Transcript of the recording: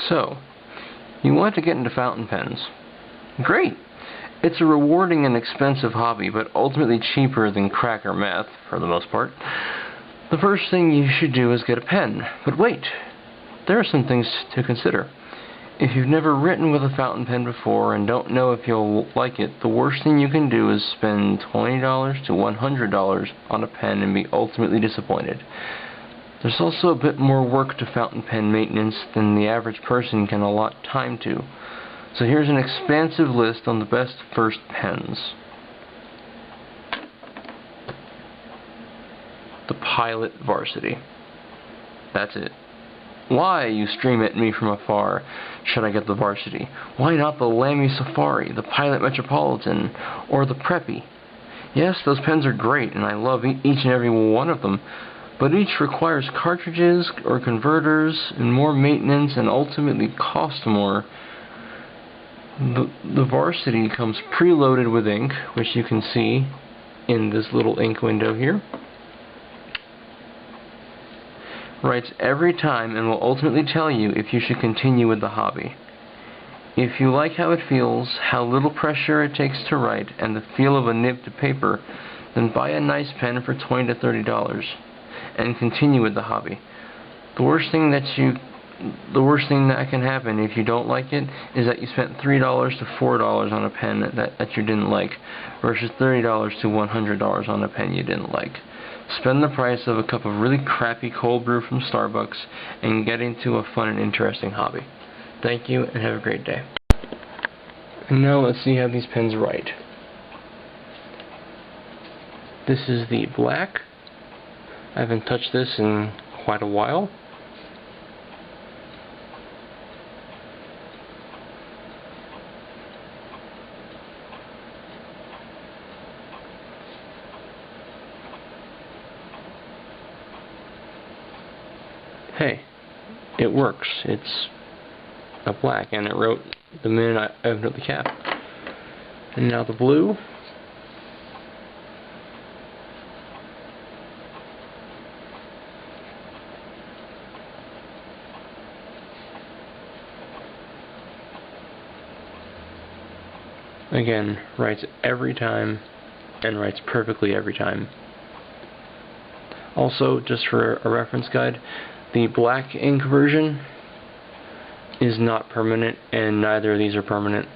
So, you want to get into fountain pens. Great! It's a rewarding and expensive hobby, but ultimately cheaper than crack or meth, for the most part. The first thing you should do is get a pen. But wait! There are some things to consider. If you've never written with a fountain pen before and don't know if you'll like it, the worst thing you can do is spend $20 to $100 on a pen and be ultimately disappointed. There's also a bit more work to fountain pen maintenance than the average person can allot time to. So here's an expansive list on the best first pens. The Pilot Varsity. That's it. Why, you stream at me from afar, should I get the Varsity? Why not the Lamy Safari, the Pilot Metropolitan, or the Preppy? Yes, those pens are great, and I love each and every one of them, but each requires cartridges or converters, and more maintenance, and ultimately cost more. The Varsity comes preloaded with ink, which you can see in this little ink window here. Writes every time and will ultimately tell you if you should continue with the hobby. If you like how it feels, how little pressure it takes to write, and the feel of a nib to paper, then buy a nice pen for $20 to $30 and continue with the hobby. The worst thing that can happen if you don't like it is that you spent $3 to $4 on a pen that you didn't like, versus $30 to $100 on a pen you didn't like. Spend the price of a cup of really crappy cold brew from Starbucks and get into a fun and interesting hobby. Thank you and have a great day. And now let's see how these pens write. This is the black. I haven't touched this in quite a while. Hey, it works. It's a black, and it wrote the minute I opened up the cap. And now the blue. Again, writes every time, and writes perfectly every time. Also, just for a reference guide, the black ink version is not permanent, and neither of these are permanent.